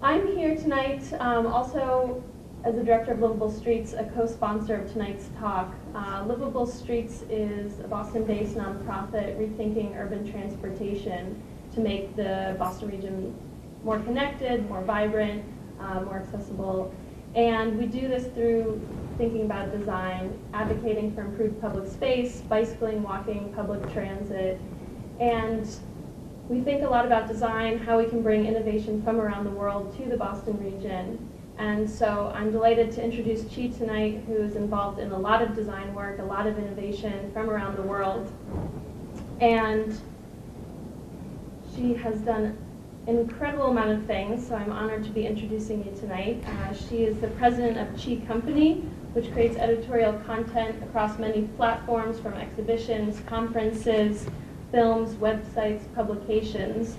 I'm here tonight also as the director of Livable Streets, a co-sponsor of tonight's talk. Livable Streets is a Boston-based nonprofit rethinking urban transportation to make the Boston region more connected, more vibrant, more accessible. And we do this through thinking about design, advocating for improved public space, bicycling, walking, public transit. And we think a lot about design, how we can bring innovation from around the world to the Boston region. And so I'm delighted to introduce Chee tonight, who is involved in a lot of design work, a lot of innovation from around the world. And she has done an incredible amount of things, so I'm honored to be introducing you tonight. She is the president of Chee Company, which creates editorial content across many platforms, from exhibitions, conferences, films, websites, publications.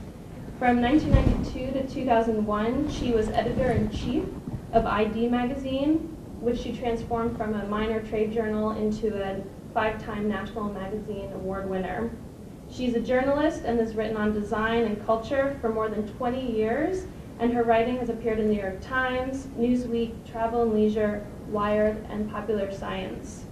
From 1992 to 2001, she was editor-in-chief of ID magazine, which she transformed from a minor trade journal into a 5-time National Magazine Award winner. She's a journalist and has written on design and culture for more than 20 years, and her writing has appeared in the New York Times, Newsweek, Travel and Leisure, Wired, and Popular Science.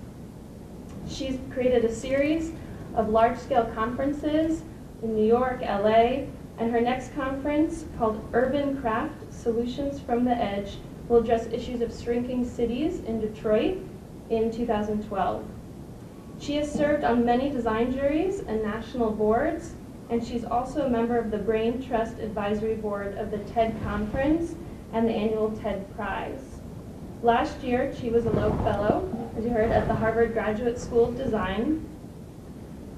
She's created a series of large-scale conferences in New York, LA, and her next conference, called Urban Craft Solutions from the Edge, will address issues of shrinking cities in Detroit in 2012. She has served on many design juries and national boards, and she's also a member of the Brain Trust Advisory Board of the TED Conference and the annual TED Prize. Last year, she was a Loeb Fellow, as you heard, at the Harvard Graduate School of Design.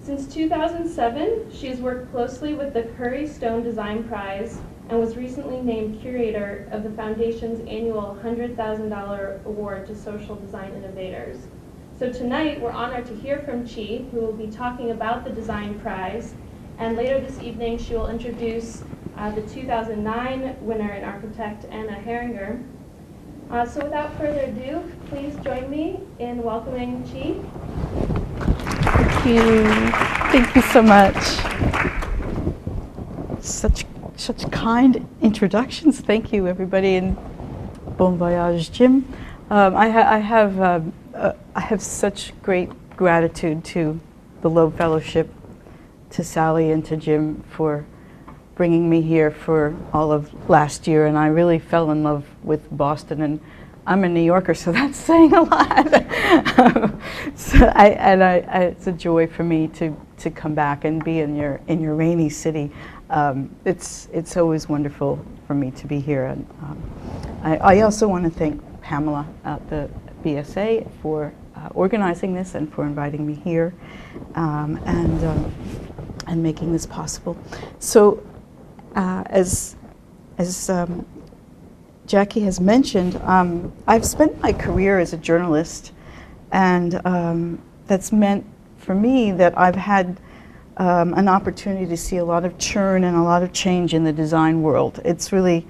Since 2007, she has worked closely with the Curry Stone Design Prize and was recently named curator of the Foundation's annual $100,000 award to social design innovators. So tonight, we're honored to hear from Chee, who will be talking about the Design Prize, and later this evening, she will introduce the 2009 winner and architect, Anna Heringer. So without further ado, please join me in welcoming Chee. Thank you. Thank you so much. Such kind introductions. Thank you, everybody, and bon voyage, Jim. I have such great gratitude to the Loeb Fellowship, to Sally and to Jim for bringing me here for all of last year, and I really fell in love with Boston, and I'm a New Yorker, so that's saying a lot. It's a joy for me to come back and be in your rainy city. It's always wonderful for me to be here, and I also want to thank Pamela at the BSA for organizing this and for inviting me here, and making this possible. So, as Jackie has mentioned, I've spent my career as a journalist, and that's meant for me that I've had an opportunity to see a lot of churn and a lot of change in the design world. It's really,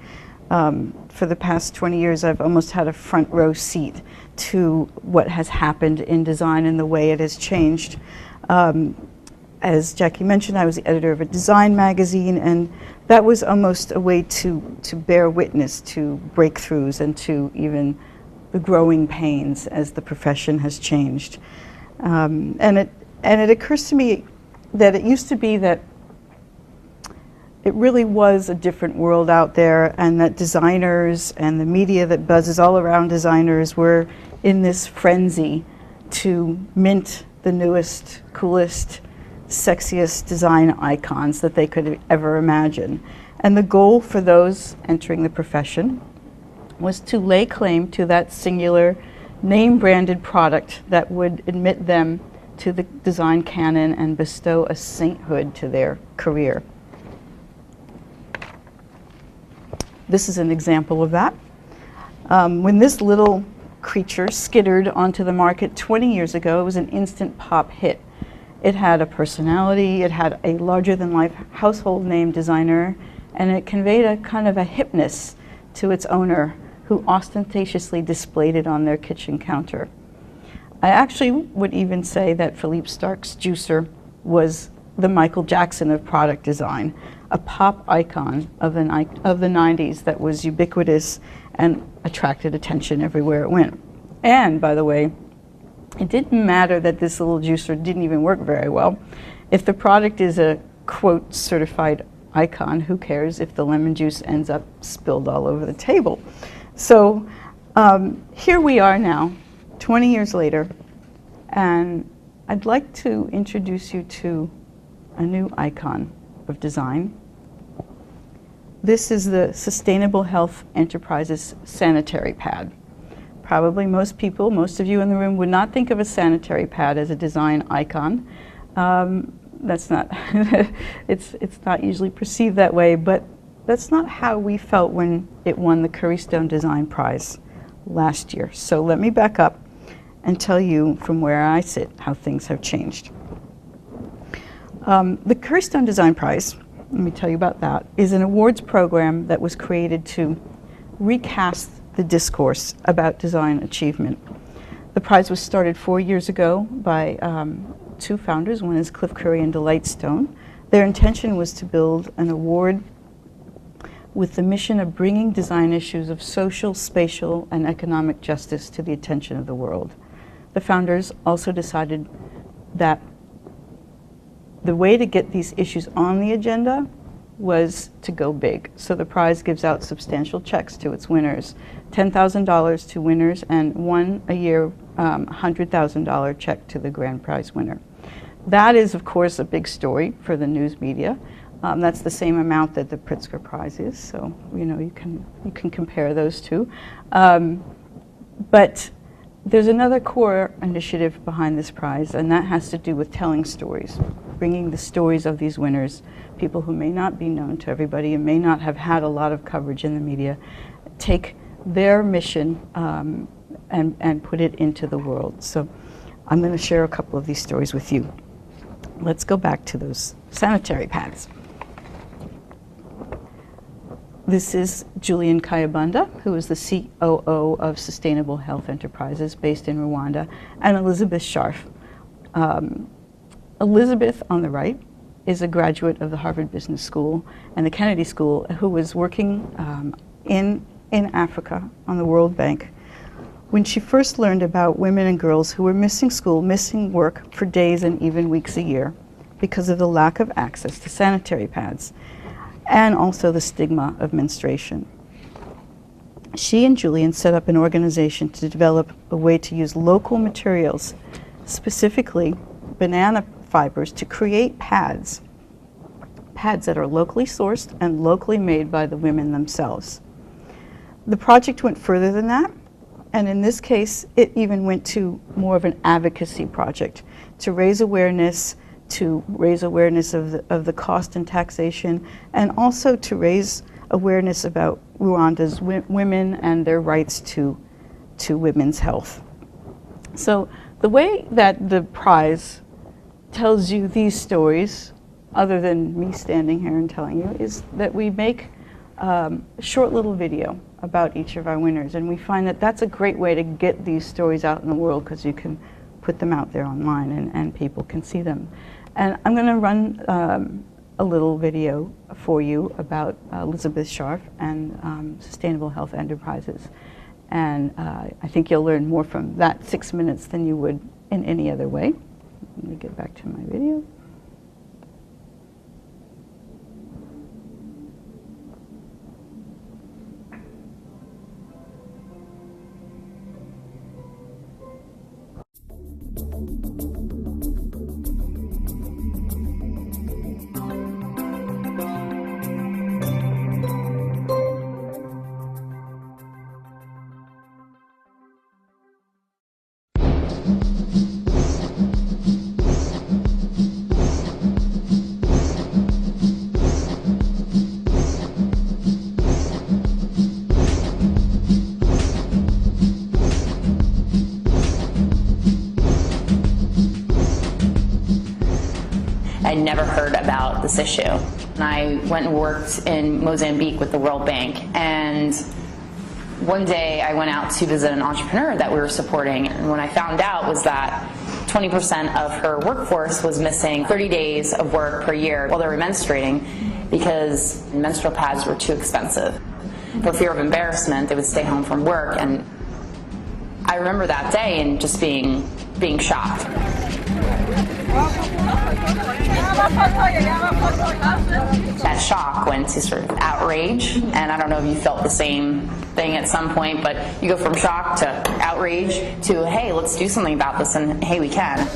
for the past 20 years, I've almost had a front row seat to what has happened in design and the way it has changed. As Jackie mentioned, I was the editor of a design magazine, and that was almost a way to bear witness to breakthroughs and to even the growing pains as the profession has changed. And it occurs to me that it used to be that it really was a different world out there, and that designers and the media that buzzes all around designers were in this frenzy to mint the newest, coolest, sexiest design icons that they could ever imagine. And the goal for those entering the profession was to lay claim to that singular name-branded product that would admit them to the design canon and bestow a sainthood to their career. This is an example of that. When this little creature skittered onto the market 20 years ago, it was an instant pop hit. It had a personality, it had a larger-than-life household name designer, and it conveyed a kind of a hipness to its owner, who ostentatiously displayed it on their kitchen counter. I actually would even say that Philippe Starck's juicer was the Michael Jackson of product design. a pop icon of the 90s that was ubiquitous and attracted attention everywhere it went. And, by the way, it didn't matter that this little juicer didn't even work very well. If the product is a, quote, certified icon, who cares if the lemon juice ends up spilled all over the table? So here we are now, 20 years later, and I'd like to introduce you to a new icon of design. This is the Sustainable Health Enterprises sanitary pad. Probably most people, most of you in the room, would not think of a sanitary pad as a design icon. That's not, it's not usually perceived that way, but that's not how we felt when it won the Curry Stone Design Prize last year. So let me back up and tell you from where I sit how things have changed. The Curry Stone Design Prize, let me tell you about that, is an awards program that was created to recast the discourse about design achievement. The prize was started 4 years ago by two founders. One is Cliff Curry and Delight Stone. Their intention was to build an award with the mission of bringing design issues of social, spatial, and economic justice to the attention of the world. The founders also decided that the way to get these issues on the agenda was to go big. So the prize gives out substantial checks to its winners, $10,000 to winners and one a year $100,000 check to the grand prize winner. That is, of course, a big story for the news media. That's the same amount that the Pritzker Prize is, so you know you can compare those two. But there's another core initiative behind this prize, and that has to do with telling stories, bringing the stories of these winners, people who may not be known to everybody and may not have had a lot of coverage in the media, take their mission and put it into the world. So I'm going to share a couple of these stories with you. Let's go back to those sanitary pads. This is Julian Kayabanda, who is the COO of Sustainable Health Enterprises based in Rwanda, and Elizabeth Scharf. Elizabeth, on the right, is a graduate of the Harvard Business School and the Kennedy School, who was working in Africa on the World Bank when she first learned about women and girls who were missing school, missing work for days and even weeks a year because of the lack of access to sanitary pads and also the stigma of menstruation. She and Julian set up an organization to develop a way to use local materials, specifically banana fibers, to create pads that are locally sourced and locally made by the women themselves. The project went further than that, and in this case, it even went to more of an advocacy project to raise awareness of the cost and taxation, and also to raise awareness about Rwanda's women and their rights to women's health. So the way that the prize tells you these stories, other than me standing here and telling you, is that we make a short little video about each of our winners, and we find that that's a great way to get these stories out in the world because you can put them out there online and people can see them. And I'm going to run a little video for you about Elizabeth Scharf and Sustainable Health Enterprises. And I think you'll learn more from that 6 minutes than you would in any other way. Let me get back to my video. I'd never heard about this issue. And I went and worked in Mozambique with the World Bank, and one day I went out to visit an entrepreneur that we were supporting, and what I found out was that 20% of her workforce was missing 30 days of work per year while they were menstruating. because menstrual pads were too expensive. For fear of embarrassment, they would stay home from work, and I remember that day and just being shocked. That shock went to sort of outrage, and I don't know if you felt the same thing at some point, but you go from shock to outrage to, hey, let's do something about this, and hey, we can.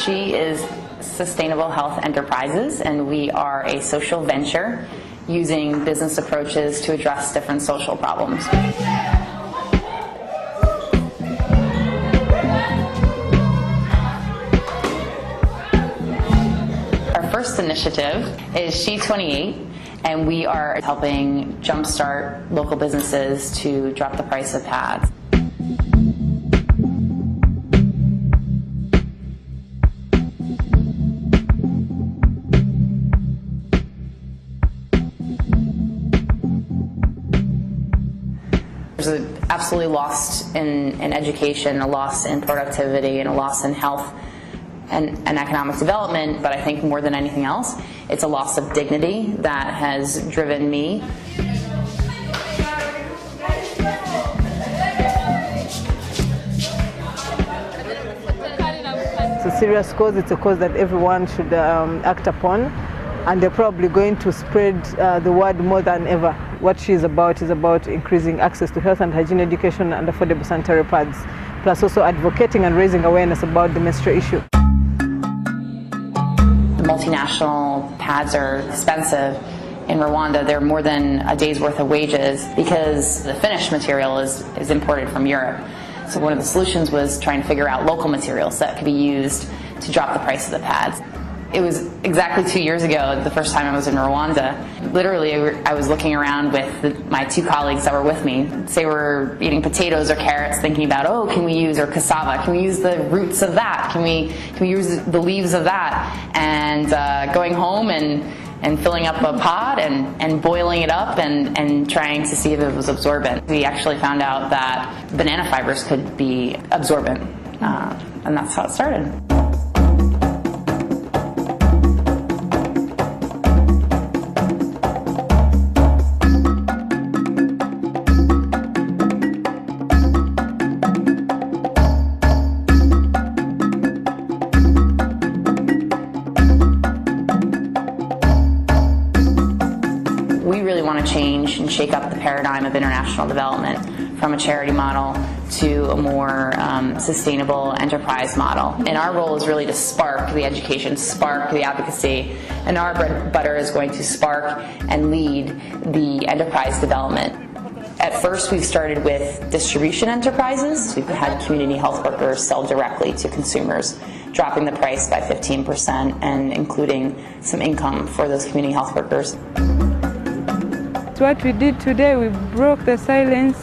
She is Sustainable Health Enterprises, and we are a social venture using business approaches to address different social problems. Our first initiative is Chee 28, and we are helping jumpstart local businesses to drop the price of pads. There's an absolutely loss in education, a loss in productivity, and a loss in health and economic development, but I think more than anything else, it's a loss of dignity that has driven me. It's a serious cause. It's a cause that everyone should act upon, and they're probably going to spread the word more than ever. What she is about increasing access to health and hygiene education and affordable sanitary pads, plus also advocating and raising awareness about the menstrual issue. The multinational pads are expensive. In Rwanda, they're more than a day's worth of wages because the finished material is imported from Europe. So one of the solutions was trying to figure out local materials that could be used to drop the price of the pads. It was exactly 2 years ago, the first time I was in Rwanda. Literally, I was looking around with my two colleagues that were with me. They were eating potatoes or carrots, thinking about, oh, can we use, or cassava, can we use the roots of that? Can we use the leaves of that? And going home and filling up a pot and boiling it up and trying to see if it was absorbent. We actually found out that banana fibers could be absorbent, and that's how it started. We really want to change and shake up the paradigm of international development from a charity model to a more sustainable enterprise model. And our role is really to spark the education, spark the advocacy, and our bread and butter is going to spark and lead the enterprise development. At first, we've started with distribution enterprises. We've had community health workers sell directly to consumers, dropping the price by 15% and including some income for those community health workers. What we did today, we broke the silence.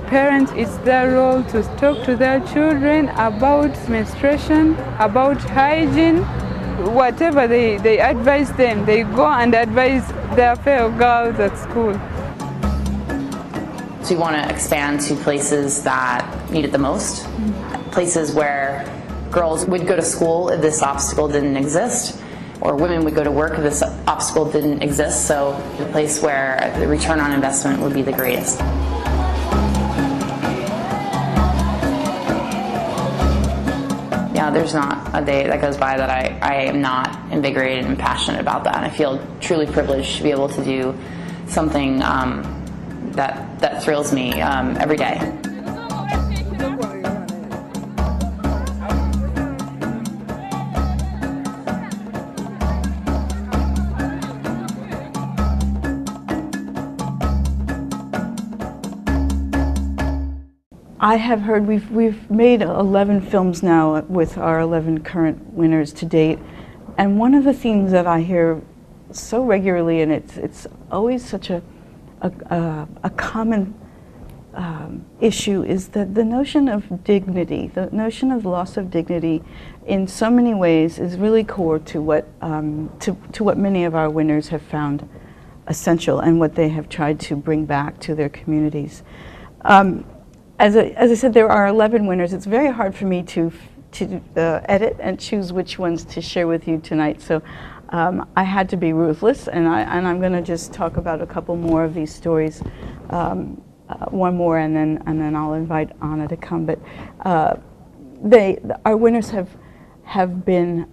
Parents, it's their role to talk to their children about menstruation, about hygiene. Whatever they advise them, they go and advise their fellow girls at school. So we want to expand to places that need it the most, places where girls would go to school if this obstacle didn't exist, or women would go to work if this obstacle didn't exist, so a place where the return on investment would be the greatest. Yeah, there's not a day that goes by that I am not invigorated and passionate about that. And I feel truly privileged to be able to do something that thrills me every day. I have heard we've made 11 films now with our 11 current winners to date, and one of the themes that I hear so regularly, and it's always such a common issue, is that the notion of dignity, the notion of loss of dignity, in so many ways is really core to what many of our winners have found essential and what they have tried to bring back to their communities. As I said, there are 11 winners. It's very hard for me to edit and choose which ones to share with you tonight. So I had to be ruthless, and I'm going to just talk about a couple more of these stories. One more, and then I'll invite Anna to come. But our winners have been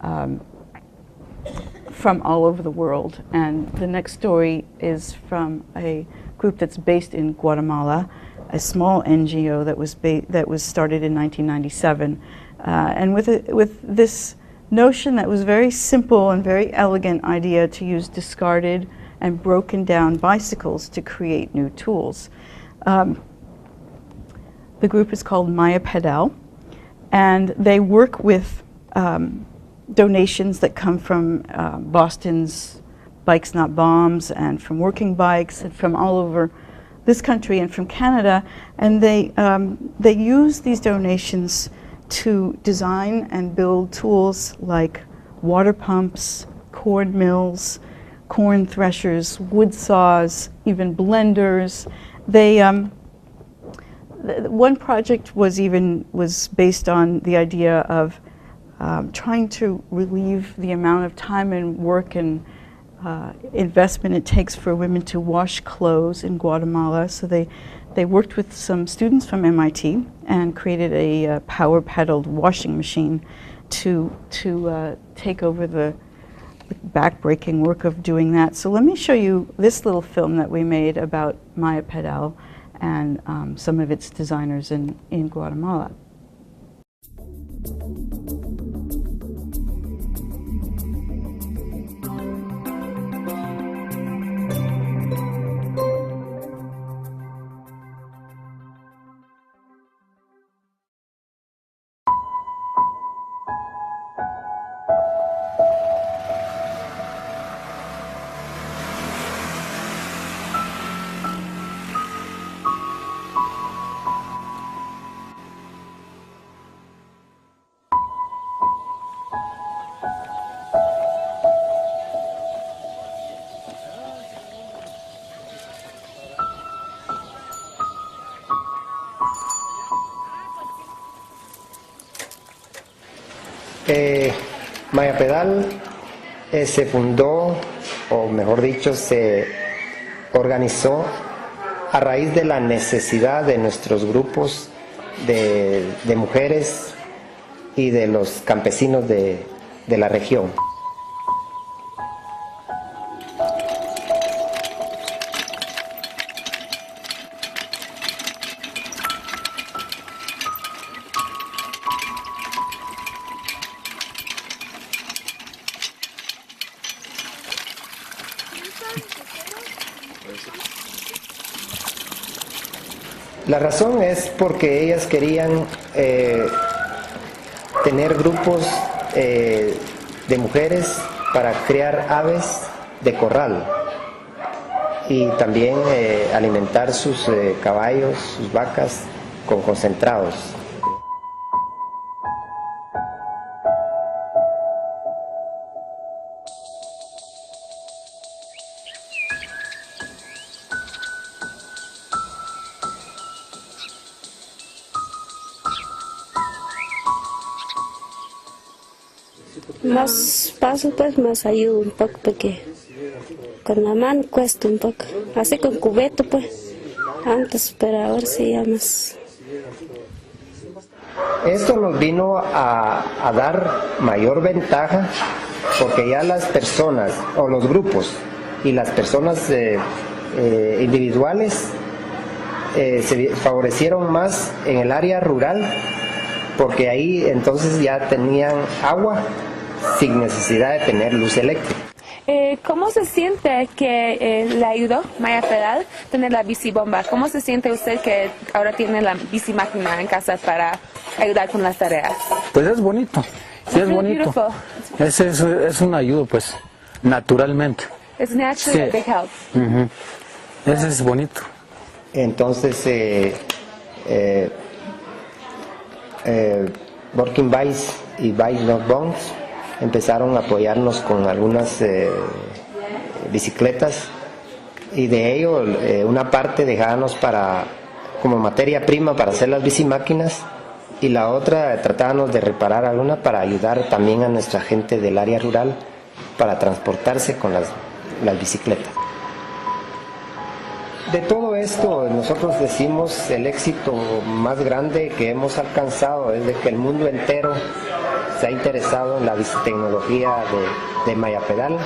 from all over the world, and the next story is from a group that's based in Guatemala, a small NGO that was started in 1997, and with this notion that was very simple and very elegant idea to use discarded and broken down bicycles to create new tools. The group is called Maya Pedal, and they work with donations that come from Boston's Bikes Not Bombs, and from Working Bikes, and from all over this country and from Canada, and they use these donations to design and build tools like water pumps, corn mills, corn threshers, wood saws, even blenders. One project was based on the idea of trying to relieve the amount of time and work and investment it takes for women to wash clothes in Guatemala. So they worked with some students from MIT and created a power-pedaled washing machine to take over the back-breaking work of doing that. So let me show you this little film that we made about Maya Pedal and some of its designers in Guatemala. Maya Pedal se fundó, o mejor dicho, se organizó a raíz de la necesidad de nuestros grupos de mujeres y de los campesinos de la región. La razón es porque ellas querían tener grupos de mujeres para criar aves de corral y también alimentar sus caballos, sus vacas con concentrados. Más paso, pues más ayuda un poco, porque con la mano cuesta un poco. Así con cubeta, pues, antes, pero ahora sí ya más. Esto nos vino a dar mayor ventaja, porque ya las personas, o los grupos, y las personas individuales se favorecieron más en el área rural, porque ahí entonces ya tenían agua sin necesidad de tener luz eléctrica. ¿Cómo se siente que le ayudó Maya Pedal tener la bicibomba? ¿Cómo se siente usted que ahora tiene la bicimáquina en casa para ayudar con las tareas? Pues es bonito, sí es bonito. Es una ayuda, pues, naturalmente. It's naturally a big help. Ese es bonito. Entonces, Working Bikes y Bikes Not Bombs empezaron a apoyarnos con algunas bicicletas y de ello una parte dejábamos como materia prima para hacer las bicimáquinas y la otra tratábamos de reparar alguna para ayudar también a nuestra gente del área rural para transportarse con las bicicletas. De todo esto nosotros decimos el éxito más grande que hemos alcanzado es de que el mundo entero se ha interesado en la bicitecnología de Mayapedal.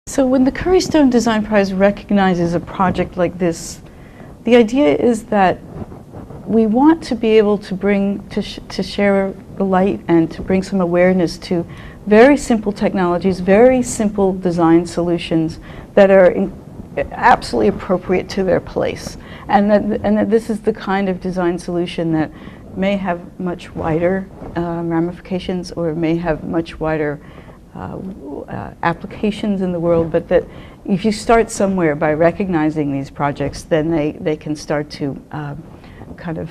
So when the Curry Stone Design Prize recognizes a project like this, the idea is that we want to be able to bring, to share the light and to bring some awareness to very simple technologies, very simple design solutions that are absolutely appropriate to their place. And that this is the kind of design solution that may have much wider ramifications or may have much wider applications in the world, but that if you start somewhere by recognizing these projects, then they can start to kind of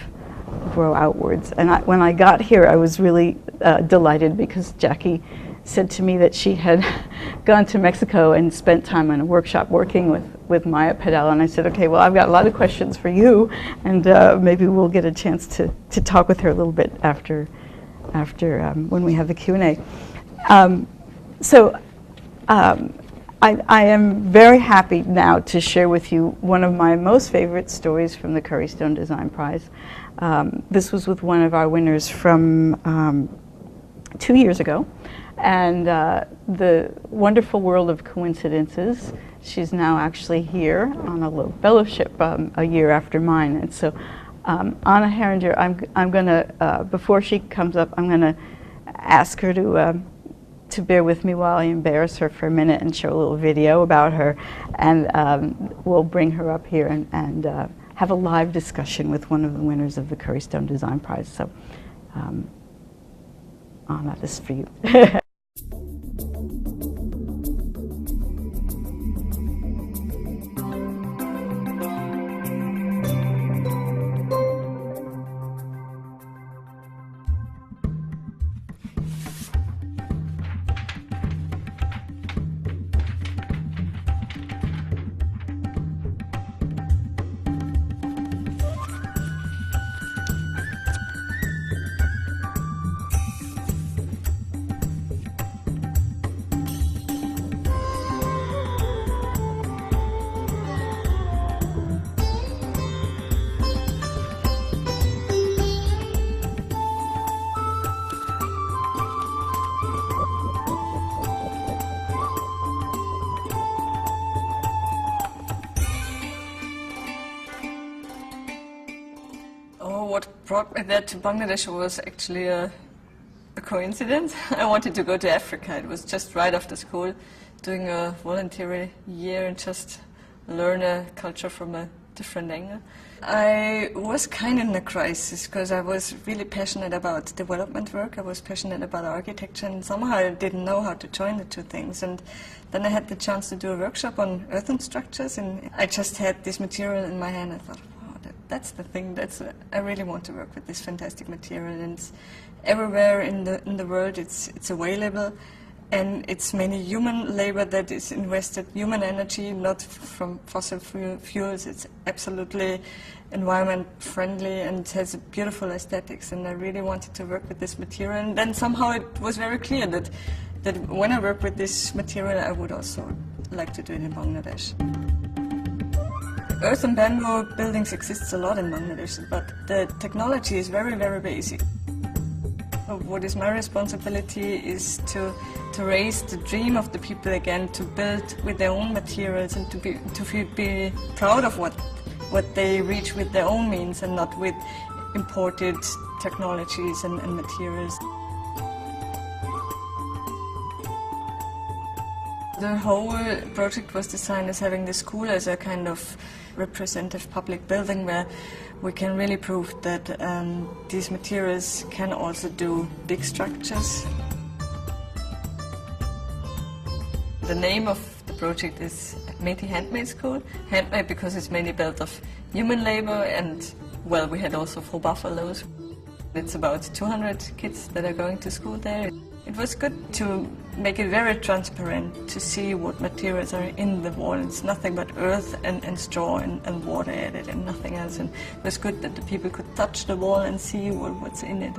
grow outwards. And when I got here, I was really delighted because Jackie said to me that she had gone to Mexico and spent time in a workshop working with Maya Pedal, and I said, okay, well, I've got a lot of questions for you, and maybe we'll get a chance to talk with her a little bit after when we have the Q&A. I am very happy now to share with you one of my most favorite stories from the Curry Stone Design Prize. This was with one of our winners from 2 years ago, and the wonderful world of coincidences. She's now actually here on a low fellowship a year after mine, and so Anna Herringer, I'm going to, before she comes up, I'm going to ask her to bear with me while I embarrass her for a minute and show a little video about her, and we'll bring her up here and have a live discussion with one of the winners of the Curry Stone Design Prize. So, Anna, this is for you. What brought me there to Bangladesh was actually a coincidence. I wanted to go to Africa. It was just right after school, doing a voluntary year and just learn a culture from a different angle. I was kind of in a crisis because I was really passionate about development work. I was passionate about architecture, and somehow I didn't know how to join the two things. And then I had the chance to do a workshop on earthen structures, and I just had this material in my hand. I thought, wow, that's the thing. I really want to work with this fantastic material, and it's everywhere in the world. It's available. And it's mainly human labor that is invested, human energy, not from fossil fuels. It's absolutely environment friendly and has beautiful aesthetics. And I really wanted to work with this material. And then somehow it was very clear that when I work with this material, I would also like to do it in Bangladesh. Earth and bamboo buildings exists a lot in Bangladesh, but the technology is very, very basic. What is my responsibility is to raise the dream of the people again, to build with their own materials and to be proud of what they reach with their own means and not with imported technologies and materials. The whole project was designed as having the school as a kind of representative public building where we can really prove that these materials can also do big structures. The name of the project is Methi Handmade School. Handmade because it's mainly built of human labor, and well, we had also 4 buffaloes. It's about 200 kids that are going to school there. It was good to make it very transparent, to see what materials are in the wall. It's nothing but earth and straw and water added and nothing else. And it was good that the people could touch the wall and see what's in it.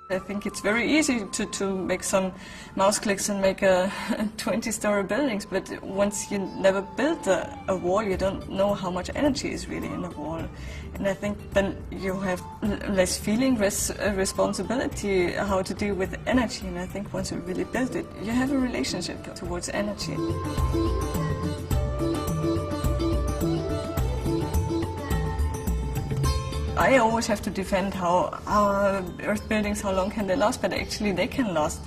I think it's very easy to make some mouse clicks and make a 20-story buildings, but once you never build a wall, you don't know how much energy is really in a wall. And I think then you have less feeling, less responsibility how to deal with energy. And I think once you really build it, you have a relationship towards energy. I always have to defend how earth buildings, how long can they last, but actually they can last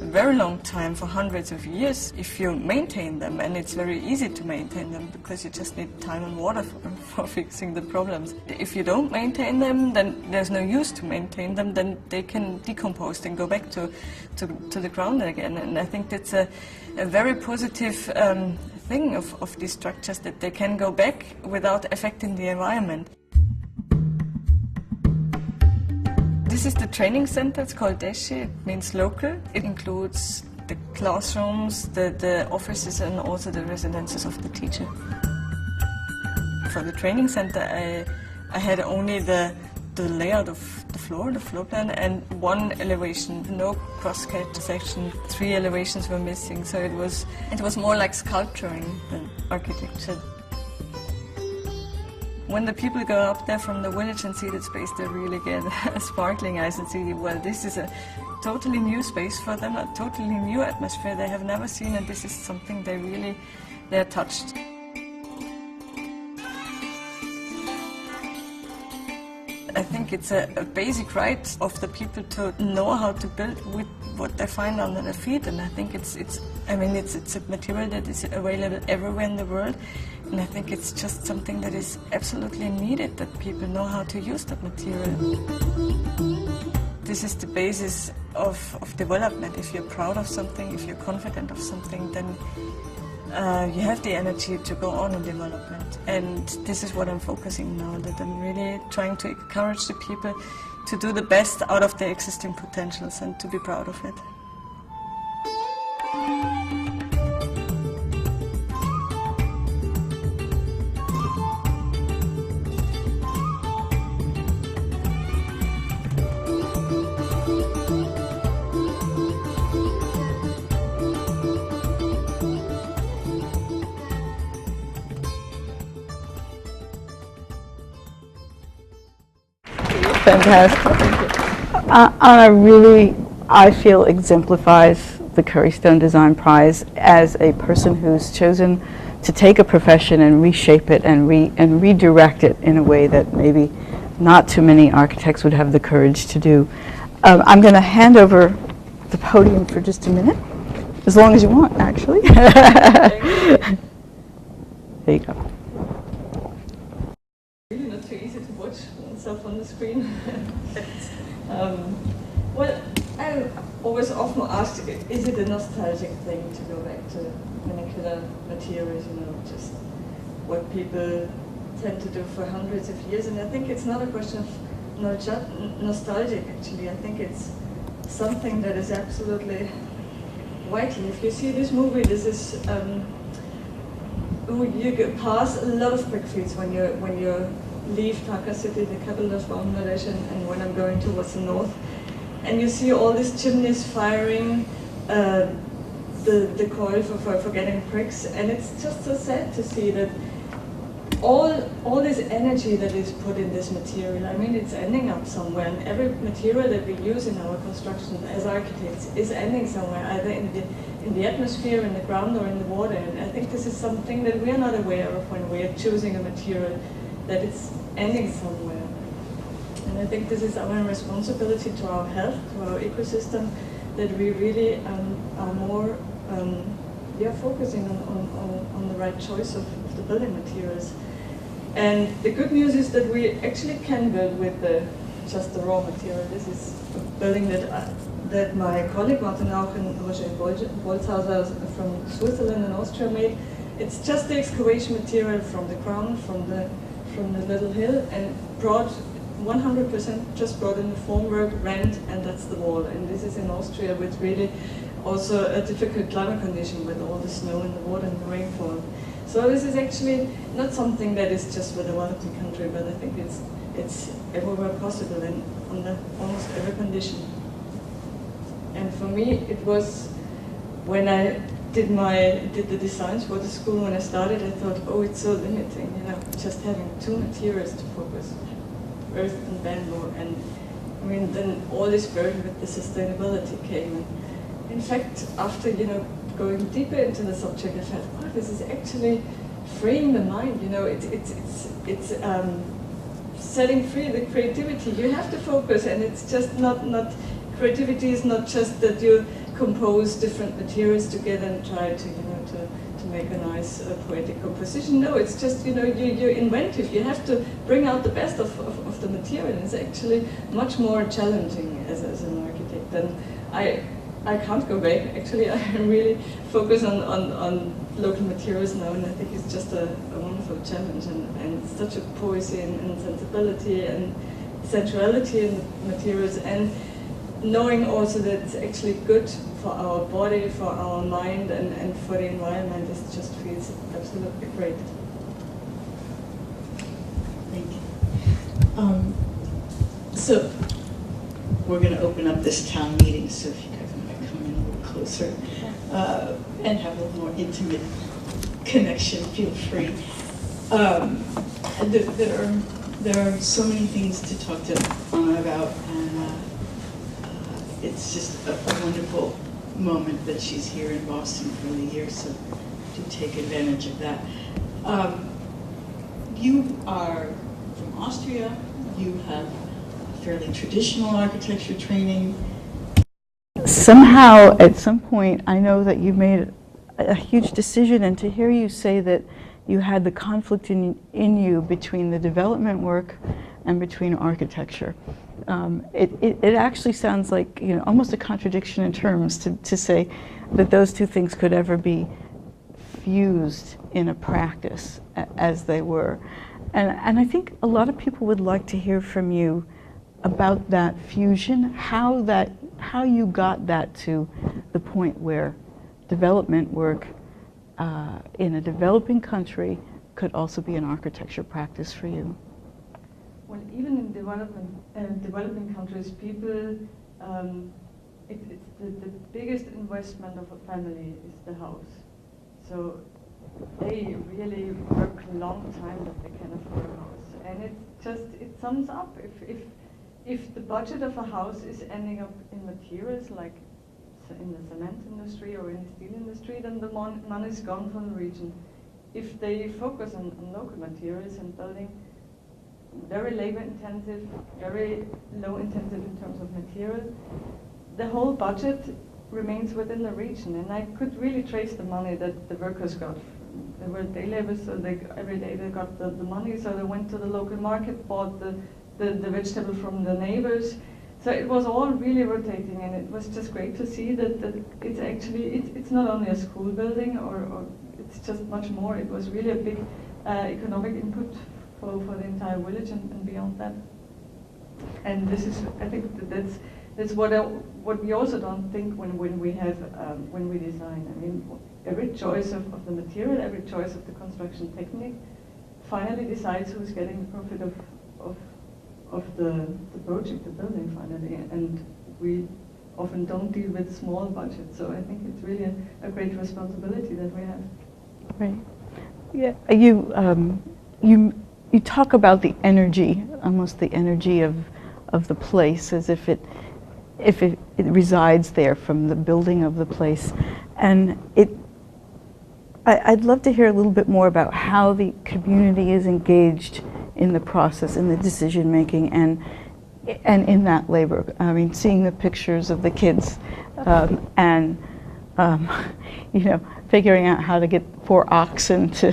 a very long time, for hundreds of years, if you maintain them, and it's very easy to maintain them because you just need time and water for fixing the problems. If you don't maintain them, then there's no use to maintain them, then they can decompose and go back to the ground again. And I think that's a very positive thing of these structures, that they can go back without affecting the environment. This is the training center. It's called Deshi. It means local. It includes the classrooms, the offices, and also the residences of the teacher. For the training center, I had only the layout of the floor plan, and 1 elevation, no cross-cut section. 3 elevations were missing, so it was more like sculpturing than architecture. When the people go up there from the village and see that space, they really get sparkling eyes and see, well, this is a totally new space for them, a totally new atmosphere they have never seen, and this is something they're touched. I think it's a basic right of the people to know how to build with what they find under their feet, and I think it's a material that is available everywhere in the world, and I think it's just something that is absolutely needed, that people know how to use that material. This is the basis of development. If you're proud of something, if you're confident of something, then you have the energy to go on in development. And this is what I'm focusing now, that I'm really trying to encourage the people to do the best out of their existing potentials and to be proud of it. Fantastic. Anna really, I feel, exemplifies the Curry Stone Design Prize as a person who's chosen to take a profession and reshape it and redirect it in a way that maybe not too many architects would have the courage to do. I'm going to hand over the podium for just a minute, as long as you want, actually. There you go. on the screen. Well, I always often asked, is it a nostalgic thing to go back to vernacular materials, just what people tend to do for hundreds of years? And I think it's not a question of nostalgic, actually. I think it's something that is absolutely vital. If you see this movie, this is you pass a lot of brickfields when you leave Dhaka city, the capital of Bangladesh, and when I'm going towards the north, and you see all these chimneys firing the coal for getting bricks, and it's just so sad to see that all this energy that is put in this material, I mean, it's ending up somewhere, and every material that we use in our construction as architects is ending somewhere, either in the atmosphere, in the ground, or in the water. And I think this is something that we are not aware of when we are choosing a material, that it's ending somewhere. And I think this is our responsibility to our health, to our ecosystem, that we really are more focusing on the right choice of the building materials. And the good news is that we actually can build with just the raw material. This is a building that my colleague Martin Auch and Roger Bolzhauser from Switzerland and Austria made. It's just the excavation material from the ground, from the little hill, and brought 100% just brought in the formwork, rent, and that's the wall. And this is in Austria, with really also a difficult climate condition with all the snow and the water and the rainfall. So this is actually not something that is just with a developing country, but I think it's everywhere possible and under almost every condition. And for me, it was when I did the designs for the school. When I started, I thought, oh, it's so limiting, just having two materials to focus, earth and bamboo. And I mean, then all this burden with the sustainability came. And in fact, after going deeper into the subject, I felt, oh, this is actually freeing the mind. It's setting free the creativity. You have to focus, and it's just not creativity is not just that you compose different materials together and try to make a nice poetic composition. No, it's just you're inventive. You have to bring out the best of the material. It's actually much more challenging as an architect. And I can't go back. Actually, I really focus on local materials now, and I think it's just a wonderful challenge, and such a poesy and sensibility and sensuality in the materials, and knowing also that it's actually good for our body, for our mind, and for the environment. It just feels absolutely great. Thank you. So we're going to open up this town meeting, so if you guys want to come in a little closer and have a little more intimate connection, feel free. There are so many things to talk to Anna about, and it's just a wonderful moment that she's here in Boston for the year, so do take advantage of that. You are from Austria. You have a fairly traditional architecture training. Somehow, at some point, I know that you made a huge decision, and to hear you say that you had the conflict in you between the development work and between architecture. It actually sounds like almost a contradiction in terms to say that those two things could ever be fused in a practice as they were. And I think a lot of people would like to hear from you about that fusion, how you got that to the point where development work in a developing country could also be an architecture practice for you. Well, even in developing countries, people, it's the biggest investment of a family is the house. So they really work a long time that they can afford a house. And it sums up. If the budget of a house is ending up in materials like in the cement industry or in the steel industry, then the money is gone from the region. If they focus on local materials and building, very labor intensive, very low intensive in terms of material, the whole budget remains within the region. And I could really trace the money that the workers got. They were day laborers, so every day they got the money, so they went to the local market, bought the the vegetable from the neighbors. So it was all really rotating, and it was just great to see that it's actually, it's not only a school building or it's just much more. It was really a big economic input for the entire village and beyond that. And this is, I think that's what we also don't think when we have when we design. I mean, every choice of the material, every choice of the construction technique, finally decides who's getting the profit of the project, the building finally. And we often don't deal with small budgets, so I think it's really a great responsibility that we have. Right. Yeah. You talk about the energy, almost the energy of the place, as if it resides there from the building of the place, and I'd love to hear a little bit more about how the community is engaged in the process, in the decision making, and in that labor. I mean, seeing the pictures of the kids, and you know, figuring out how to get 4 oxen to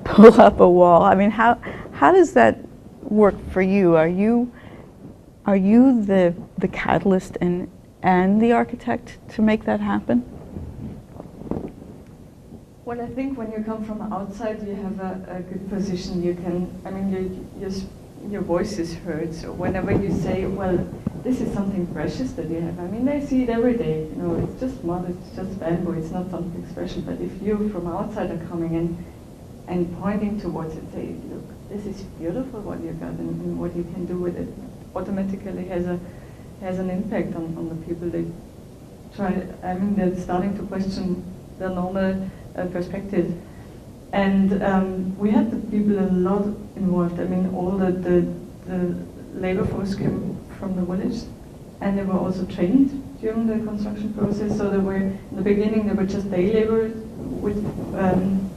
pull up a wall. I mean, how does that work for you? Are you the catalyst and the architect to make that happen? Well, I think when you come from outside, you have a good position. You can, I mean, your voice is heard. So whenever you say, well, this is something precious that you have, I mean, they see it every day. You know, it's just mud, it's just bamboo, it's not something special. But if you from outside are coming in and pointing towards it, say, look, this is beautiful what you got and what you can do with it, automatically has an impact on the people. They try, I mean, they're starting to question their normal perspective. And we had the people a lot involved. I mean, all the labor force came from the village, and they were also trained during the construction process. So they were, in the beginning, they were just day laborers.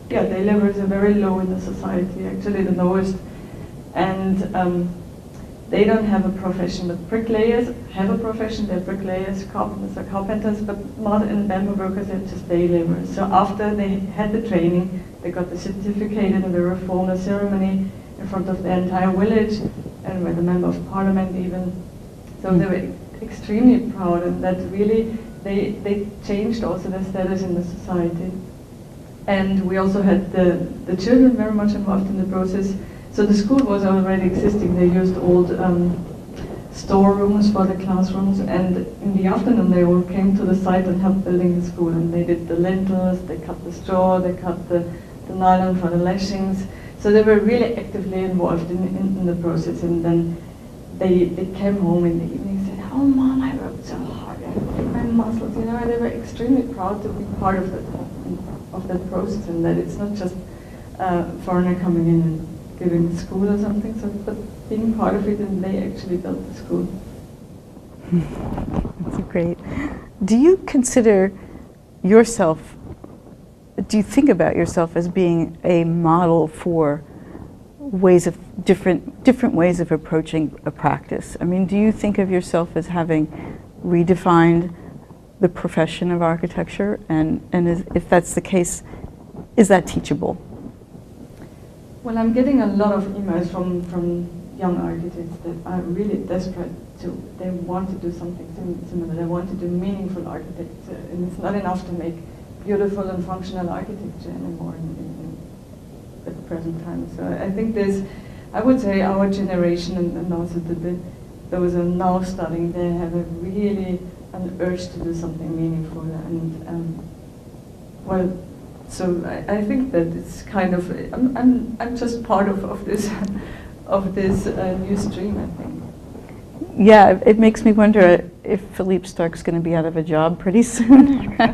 Day laborers are very low in the society, actually the lowest. And they don't have a profession, but bricklayers have a profession. They're bricklayers, carpenters are carpenters, but mud and bamboo workers are just day laborers. So after they had the training, they got the certificate, and they performed a ceremony in front of the entire village, and with a member of parliament even. So they were extremely proud, and that really, they changed also their status in the society. And we also had the children very much involved in the process. So the school was already existing. They used old storerooms for the classrooms, and in the afternoon they all came to the site and helped building the school. And they did the lintels, they cut the straw, they cut the nylon for the lashings. So they were really actively involved in the process. And then they came home in the evening and said, "Oh Mom, I worked so hard, I worked my muscles," you know. And they were extremely proud to be part of that process, and that it's not just a foreigner coming in and giving the school or something, but being part of it, and they actually built the school. That's great. Do you consider yourself, do you think about yourself as being a model for ways of different ways of approaching a practice? I mean, do you think of yourself as having redefined the profession of architecture, and if that's the case, is that teachable? Well, I'm getting a lot of emails from young architects that are really desperate they want to do something similar. They want to do meaningful architecture, and it's not enough to make beautiful and functional architecture anymore at the present time. So I think I would say our generation and also those who are now studying, they have an urge to do something meaningful. And so I think that it's kind of, I'm just part of this new stream, I think. Yeah, it makes me wonder if Philippe Stark's going to be out of a job pretty soon. So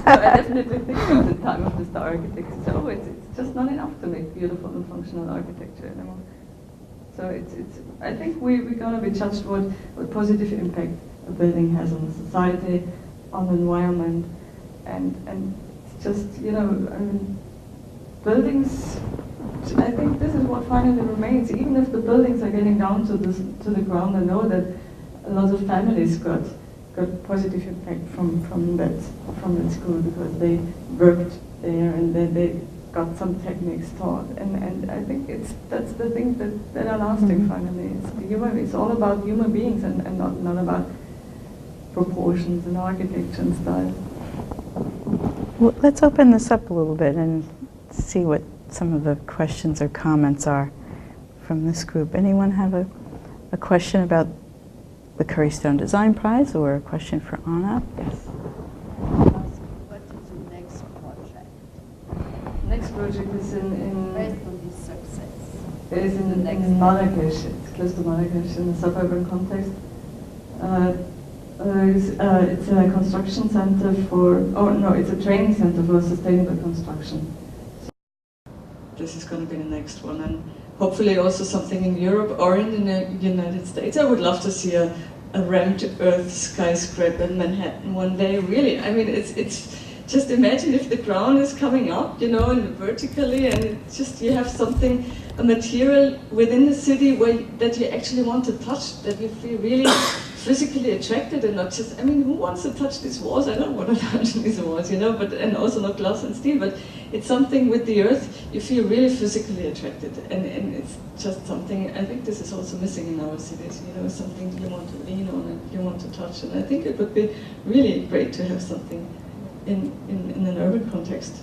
I definitely think at the time of the star architects, so it's just not enough to make beautiful and functional architecture anymore. So I think we're going to be judged what positive impact a building has on the society, on the environment. And it's just, you know, I mean, buildings, I think this is what finally remains. Even if the buildings are getting down to the ground, I know that a lot of families got positive impact from that school, because they worked there and they got some techniques taught, and I think that's the things that are lasting finally. It's all about human beings and not about proportions and architecture and style. Well, let's open this up a little bit and see what some of the questions or comments are from this group. Anyone have a question about the Curry Stone Design Prize or a question for Anna? Yes. What is the next project? Next project is Based on this success. It is in Marrakesh. It's close to Marrakesh in the suburban context. It's a construction center it's a training center for sustainable construction. This is going to be the next one, and hopefully also something in Europe or in the United States. I would love to see a rammed earth skyscraper in Manhattan one day, really. I mean, it's just imagine if the ground is coming up, you know, and vertically, and it's just you have something, a material within the city that you actually want to touch, that you feel really physically attracted and not just, I mean, who wants to touch these walls? I don't want to touch these walls, you know, and also not glass and steel, but it's something with the earth, you feel really physically attracted, and it's just something, I think this is also missing in our cities, you know, something you want to lean on and you want to touch, and I think it would be really great to have something in an urban context.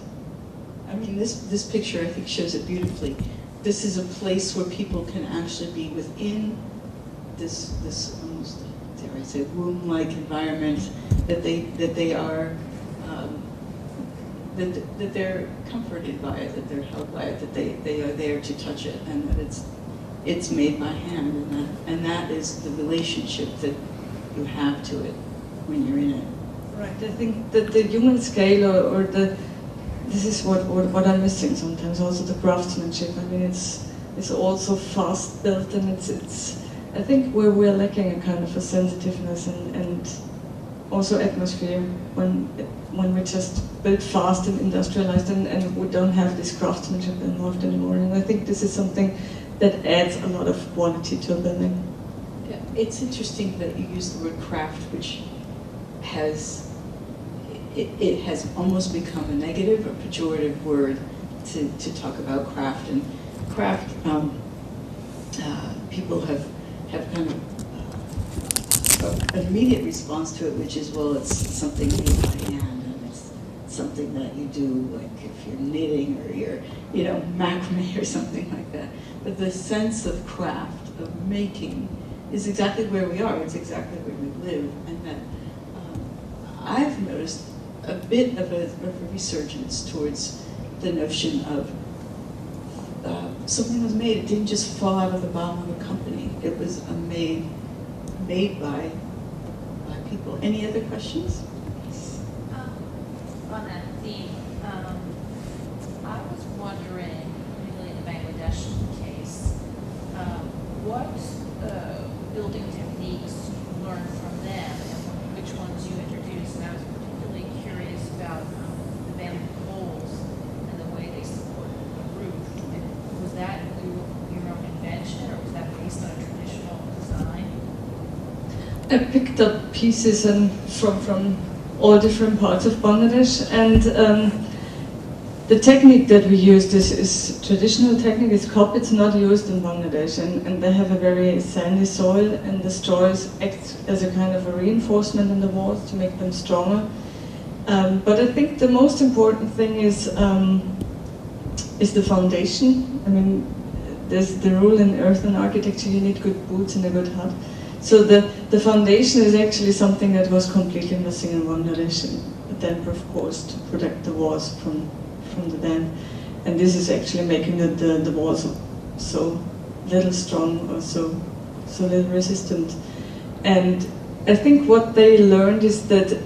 I mean, this picture I think shows it beautifully. This is a place where people can actually be within this almost, dare I say, womb-like environment, that they are that they're comforted by it, that they're held by it, that they are there to touch it, and that it's made by hand, and that is the relationship that you have to it when you're in it. Right. I think that the human scale, this is what I'm missing sometimes. Also the craftsmanship. I mean, it's also fast built, and it's. I think we're lacking a kind of a sensitiveness and also atmosphere when we just build fast and industrialized, and we don't have this craftsmanship involved anymore. And I think this is something that adds a lot of quality to a building. Yeah, it's interesting that you use the word craft, which it has almost become a negative or pejorative word to talk about craft. And craft, people have kind of an immediate response to it, which is, well, it's something made by hand, and it's something that you do, like if you're knitting or you're, you know, macrame or something like that. But the sense of craft, of making, is exactly where we are. It's exactly where we live, and that I've noticed a bit of a resurgence towards the notion of something was made. It didn't just fall out of the bottom of a company. It was made by people. Any other questions? On that theme, I was wondering, particularly in the Bangladesh case, what building techniques you learned from them and which ones you introduced. And I was particularly curious about the bamboo poles and the way they support the roof. And was that your own invention, or was that based on a traditional design? I picked up pieces from all different parts of Bangladesh, and the technique that we used is traditional technique. It's copper. It's not used in Bangladesh, and they have a very sandy soil, and the straws act as a kind of a reinforcement in the walls to make them stronger. But I think the most important thing is the foundation. I mean, there's the rule in earthen architecture: you need good boots and a good hut. So the foundation is actually something that was completely missing in Bangladesh, and a damper, of course, to protect the walls from the damp. And this is actually making the walls so little strong or so little resistant. And I think what they learned is that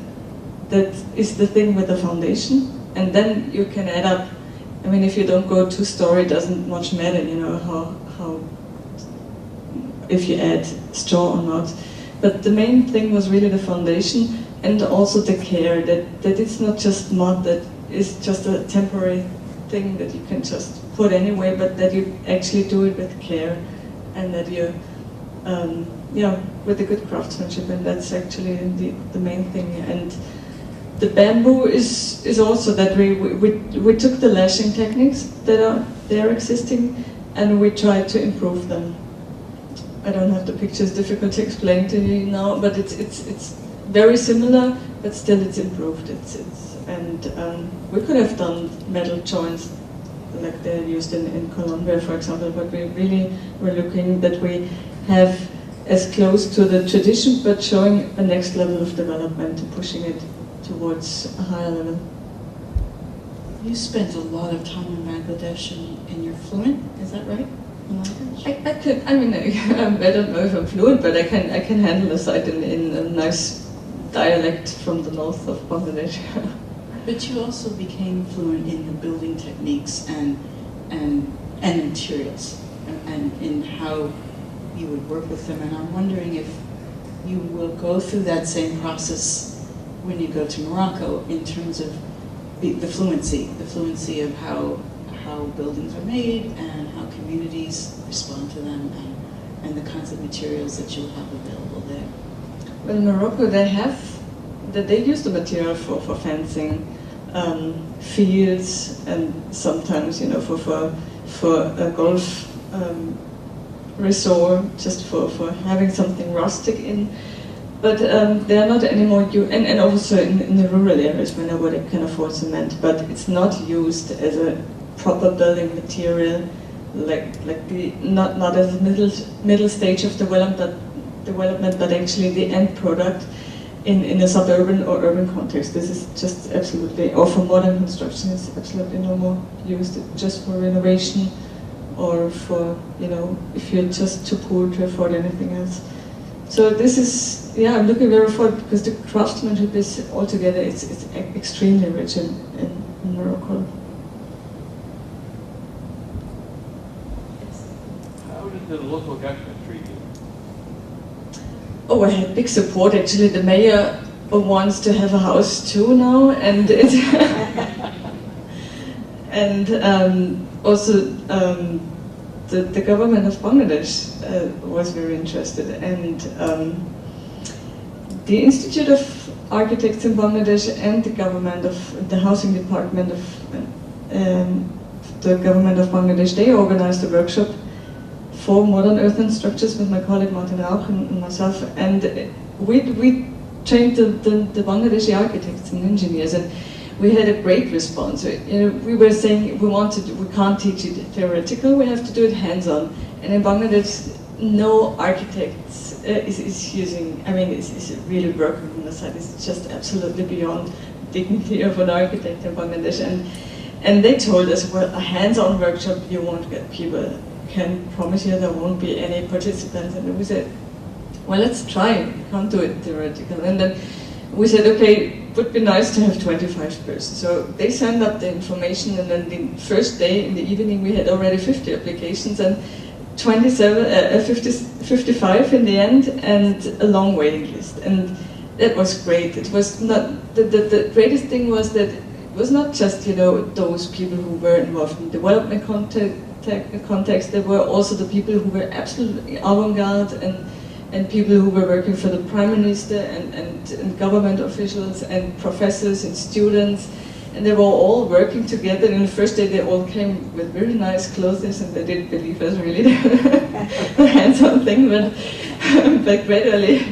is the thing with the foundation, and then you can add up. I mean, if you don't go 2-story, it doesn't much matter, you know, how if you add straw or not. But the main thing was really the foundation, and also the care, that it's not just mud that is just a temporary thing that you can just put anyway, but that you actually do it with care, and that you, with a good craftsmanship, and that's actually the main thing. And the bamboo is also that we took the lashing techniques that are there existing, and we tried to improve them. I don't have the pictures, difficult to explain to you now, but it's very similar, but still it's improved. We could have done metal joints like they're used in Colombia, for example, but we really were looking that we have as close to the tradition, but showing a next level of development and pushing it towards a higher level. You spent a lot of time in Bangladesh and you're fluent, is that right? I don't know if I'm fluent, but I can handle a site in a nice dialect from the north of Bangladesh. But you also became fluent in the building techniques and materials and in how you would work with them. And I'm wondering if you will go through that same process when you go to Morocco in terms of the fluency of how buildings are made and how communities respond to them and the kinds of materials that you'll have available there. Well, in Morocco they use the material for fencing, fields, and sometimes for a golf resort, just for having something rustic in. But they are not anymore and also in the rural areas where nobody can afford cement. But it's not used as a proper building material, not as a middle stage of development, but actually the end product in a suburban or urban context. This is just absolutely, or for modern construction, it's absolutely no more used. It's just for renovation, or for if you're just too poor to afford anything else. So this is, I'm looking very forward, because the craftsmanship is altogether, it's extremely rich in Morocco. How did the local government treat you? Oh, I had big support actually. The mayor wants to have a house too now, and also the government of Bangladesh was very interested, and the Institute of Architects in Bangladesh and the housing department of the government of Bangladesh, they organized a workshop for modern earthen structures with my colleague Martin Rauch and myself, and we trained the Bangladeshi architects and engineers, and we had a great response. We were saying we can't teach it theoretical, we have to do it hands-on. And in Bangladesh, no architect is using, it's really working on the site. It's just absolutely beyond dignity of an architect in Bangladesh. And they told us, well, a hands-on workshop, you won't get people. Can promise you there won't be any participants. And we said, well, let's try. We can't do it theoretical. And then we said, okay, it would be nice to have 25 persons. So they signed up the information, and then the first day in the evening we had already 50 applications, and 55 in the end, and a long waiting list. And that was great. It was not, the greatest thing was that it was not just, those people who were involved in development context, there were also the people who were absolutely avant-garde, and people who were working for the Prime Minister, and government officials, and professors, and students, and they were all working together. And the first day they all came with very nice clothes, and they didn't believe us really the hands-on thing, but gradually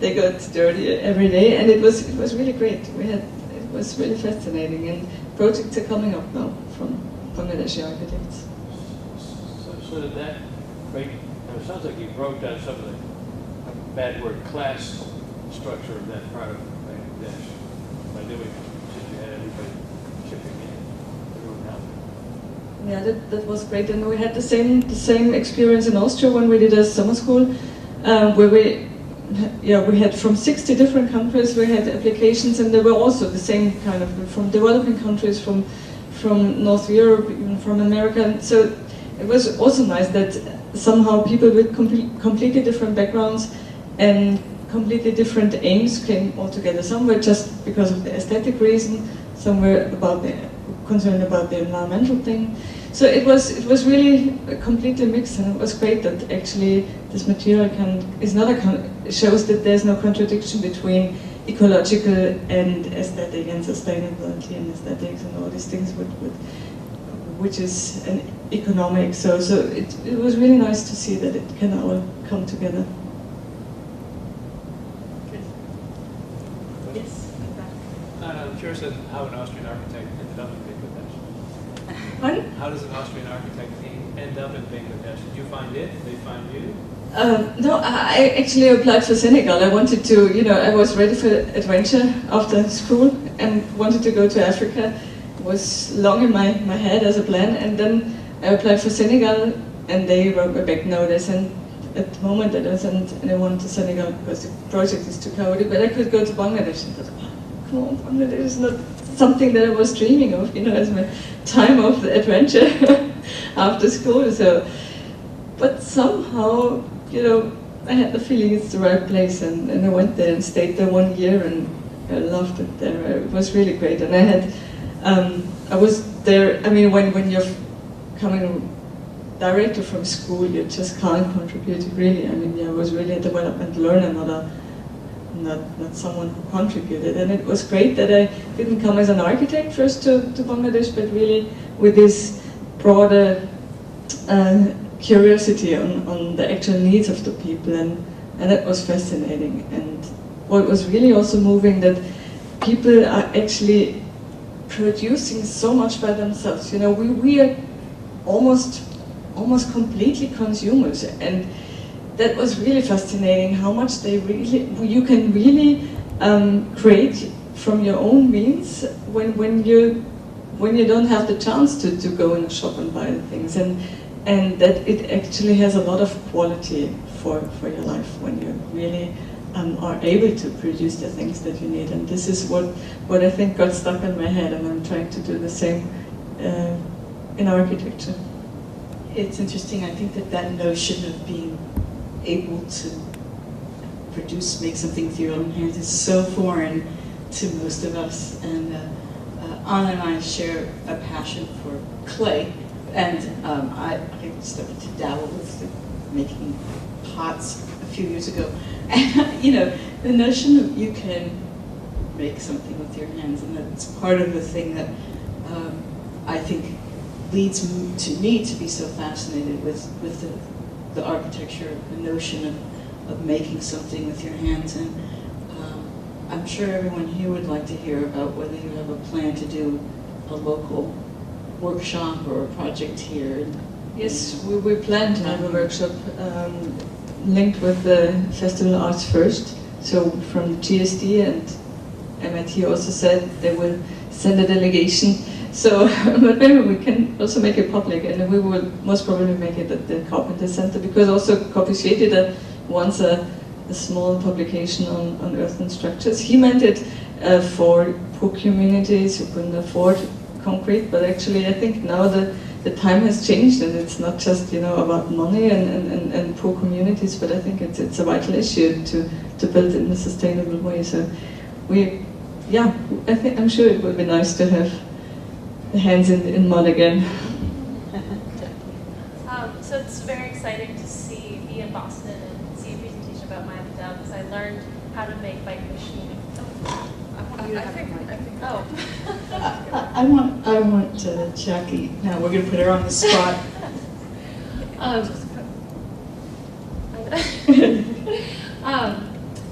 they got dirty every day, and it was really great. It was really fascinating, and projects are coming up now from Bangladeshi architects. So did that break? It sounds like you broke down some of the bad word class structure of that part of Bangladesh by doing it, since you had everybody chipping in, everyone helping. Yeah, that was great, and we had the same experience in Austria when we did a summer school, where we had from 60 different countries. We had applications, and there were also the same kind of from developing countries, from North Europe, even from America. And so it was also nice that somehow people with completely different backgrounds and completely different aims came all together. Some were just because of the aesthetic reason, some were concerned about the environmental thing. So it was really completely mixed, and it was great that actually this material shows that there's no contradiction between ecological and aesthetic and sustainability and aesthetics and all these things, which is an economic. So it was really nice to see that it can all come together. Yes. I'm curious how an Austrian architect ended up in Bangladesh. Pardon? How does an Austrian architect end up in Bangladesh? Did you find it? Did they find you? No, I actually applied for Senegal. I wanted to, I was ready for adventure after school and wanted to go to Africa. It was long in my head as a plan, and then I applied for Senegal, and they wrote me back, no, they sent at the moment I don't send anyone to Senegal because the project is too chaotic, but I could go to Bangladesh. And I thought, oh, come on, Bangladesh is not something that I was dreaming of, as my time of adventure after school. So, but somehow, I had the feeling it's the right place, and I went there and stayed there 1 year, and I loved it there. It was really great, and I had, I was there. I mean, when you're coming directly from school, you just can't contribute really. I mean, I was really a development learner, not someone who contributed, and it was great that I didn't come as an architect first to Bangladesh, but really with this broader curiosity on the actual needs of the people, and that was fascinating. And what was really also moving, that people are actually producing so much by themselves. We are almost completely consumers, and that was really fascinating. How much you can really create from your own means when you don't have the chance to go in a shop and buy the things, and that it actually has a lot of quality for your life when you really are able to produce the things that you need. And this is what I think got stuck in my head, and I'm trying to do the same in architecture. It's interesting. I think that notion of being able to make something with your own hands is so foreign to most of us. And Anna and I share a passion for clay. And I started to dabble with making pots a few years ago. And, the notion of you can make something with your hands, and that's part of the thing that I think leads to me to be so fascinated with the architecture, the notion of making something with your hands. And I'm sure everyone here would like to hear about whether you have a plan to do a local workshop or a project here. Yes, we plan to have a workshop linked with the Festival Arts First. So from GSD and MIT also said they will send a delegation. So, but maybe we can also make it public, and we will most probably make it at the Carpenter Center, because also Corbusier did once a small publication on earth and structures. He meant it for poor communities who couldn't afford concrete, but actually I think now the time has changed, and it's not just about money and poor communities, but I think it's a vital issue to build in a sustainable way. So I'm sure it would be nice to have the hands in mud again. So it's very exciting to be in Boston and see a presentation about Maya Patel, because I learned how to make bike machine. I want Jackie. Now we're going to put her on the spot.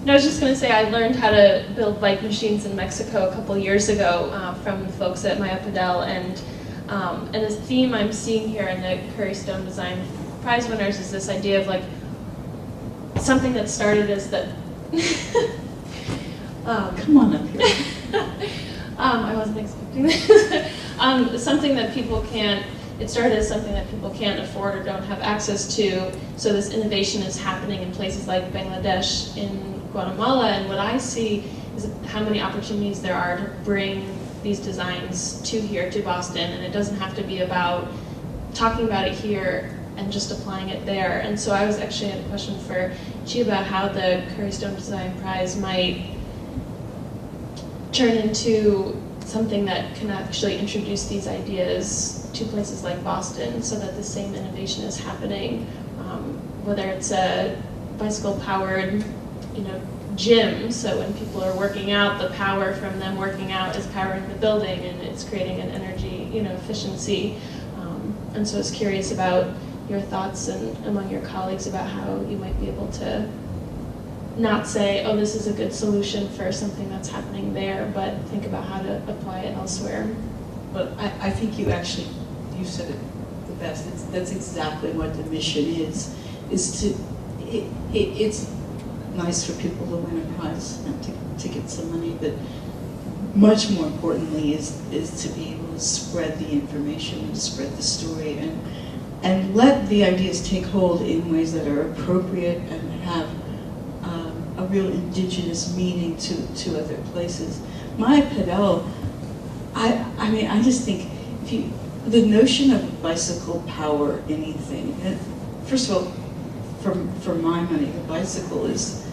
No, I was just going to say I learned how to build bike machines in Mexico a couple years ago from the folks at Maya Padel, and the theme I'm seeing here in the Curry Stone Design Prize winners is this idea of something that started as that. Come on up here. I wasn't expecting this. Something that people can't. It started as something that people can't afford or don't have access to. So this innovation is happening in places like Bangladesh, in Guatemala, and what I see is how many opportunities there are to bring these designs to Boston, and it doesn't have to be about talking about it here and just applying it there. And so I was actually had a question for Chee about how the Curry Stone Design Prize might turn into something that can actually introduce these ideas to places like Boston, so that the same innovation is happening, whether it's a bicycle-powered, gym, so when people are working out, the power from them working out is powering the building, and it's creating an energy, efficiency. And so I was curious about your thoughts and among your colleagues about how you might be able to not say, oh, this is a good solution for something that's happening there, but think about how to apply it elsewhere. But I think you said it the best. That's exactly what the mission is it's nice for people to win a prize and to get some money, but much more importantly is to be able to spread the information and spread the story and let the ideas take hold in ways that are appropriate and have a real indigenous meaning to other places. Maya Pedal, I just think the notion of bicycle power anything, first of all, for my money, the bicycle is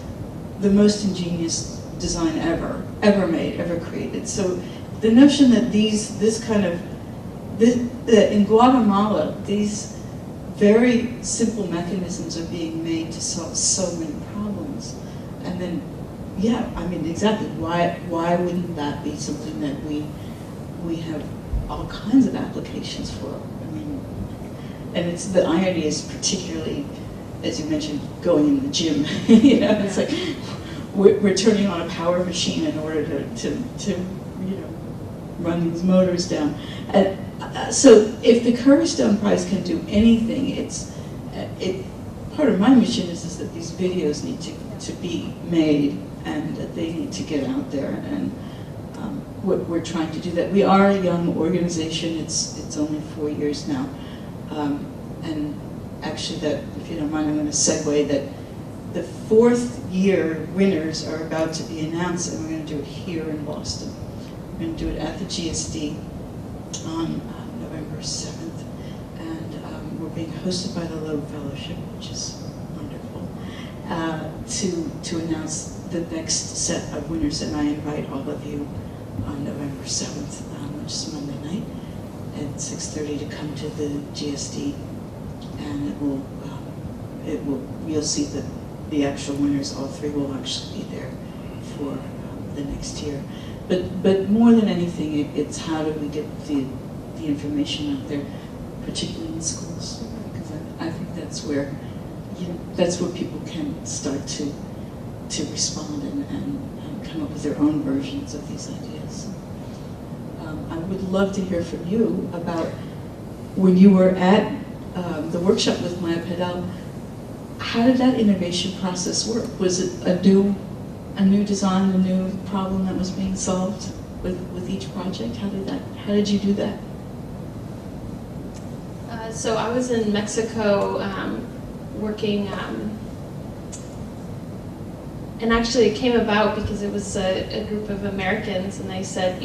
the most ingenious design ever made, ever created. So the notion that in Guatemala, these very simple mechanisms are being made to solve so many problems. And then, yeah, exactly, why wouldn't that be something that we have all kinds of applications for? And the irony is particularly, as you mentioned, going in the gym. It's like we're turning on a power machine in order to run these motors down. So if the Curry Stone Prize can do anything, part of my mission is that these videos need to be made and that they need to get out there, and we're trying to do that. We are a young organization. It's only 4 years now, and actually, that, if you don't mind, I'm going to segue that the 4th year winners are about to be announced, and we're going to do it here in Boston. We're going to do it at the GSD on November 7th, and we're being hosted by the Loeb Fellowship, which is wonderful, to announce the next set of winners, and I invite all of you on November 7th, which is Monday night, at 6:30 to come to the GSD, and you'll see that the actual winners, all 3, will actually be there for the next year. But more than anything, it's how do we get the information out there, particularly in schools, because I think that's where people can start to respond and come up with their own versions of these ideas. I would love to hear from you about when you were at the workshop with Maya Pedal. How did that innovation process work? Was it a new design, a new problem that was being solved with each project? How did you do that? So I was in Mexico working, and actually it came about because it was a group of Americans, and they said,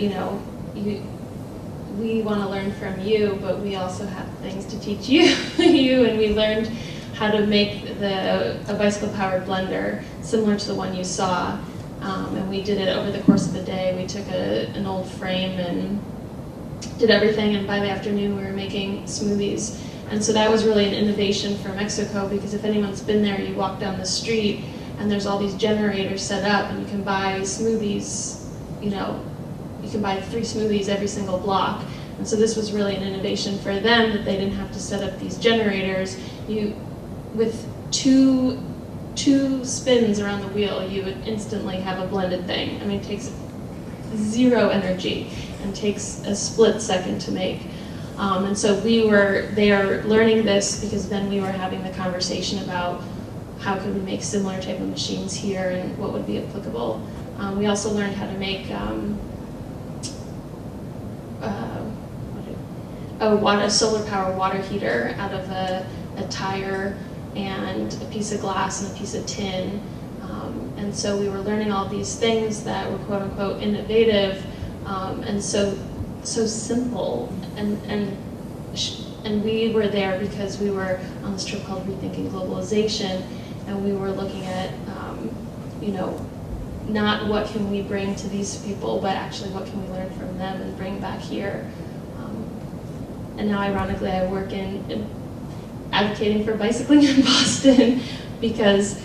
we want to learn from you, but we also have things to teach you, and we learned how to make a bicycle-powered blender similar to the one you saw, and we did it over the course of the day. We took an old frame and did everything, and by the afternoon we were making smoothies. And so that was really an innovation for Mexico, because if anyone's been there, you walk down the street and there's all these generators set up, and you can buy smoothies, you can buy 3 smoothies every single block. And so this was really an innovation for them, that they didn't have to set up these generators. With two spins around the wheel, you would instantly have a blended thing. It takes 0 energy and takes a split second to make. And so they are learning this because then we were having the conversation about how could we make similar type of machines here and what would be applicable. We also learned how to make a solar power water heater out of a tire and a piece of glass and a piece of tin. And so we were learning all these things that were quote unquote innovative, and so simple. And we were there because we were on this trip called Rethinking Globalization, and we were looking at not what can we bring to these people, but actually what can we learn from them and bring back here. And now, ironically, I work in advocating for bicycling in Boston because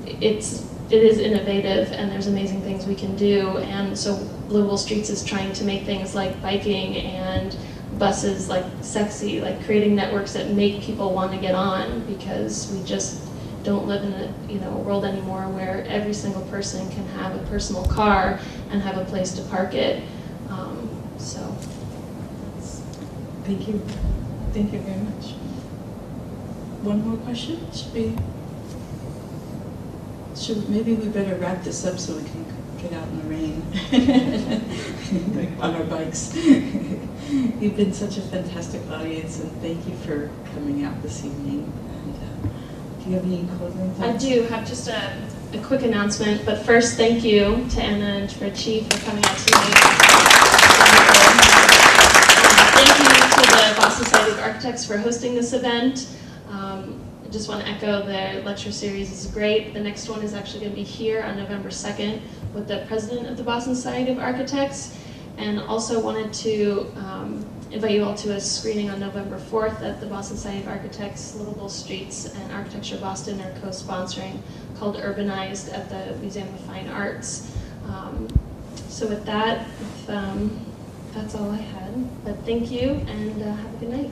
it's it is innovative and there's amazing things we can do. And so Livable Streets is trying to make things like biking and buses like sexy, like creating networks that make people want to get on, because we just don't live in a world anymore where every single person can have a personal car and have a place to park it. So Thank you. Thank you very much. One more question? Maybe we better wrap this up so we can get out in the rain on our bikes. You've been such a fantastic audience, and thank you for coming out this evening. And, do you have any closing thoughts? I do have just a quick announcement, but first thank you to Anna and for Chee for coming out tonight. Thank you to the Boston Society of Architects for hosting this event. I just want to echo the lecture series is great. The next one is actually going to be here on November 2nd with the president of the Boston Society of Architects. And also wanted to invite you all to a screening on November 4th at the Boston Society of Architects. Livable Streets and Architecture Boston are co-sponsoring, called Urbanized, at the Museum of Fine Arts. So with that, that's all I had. But thank you, and have a good night.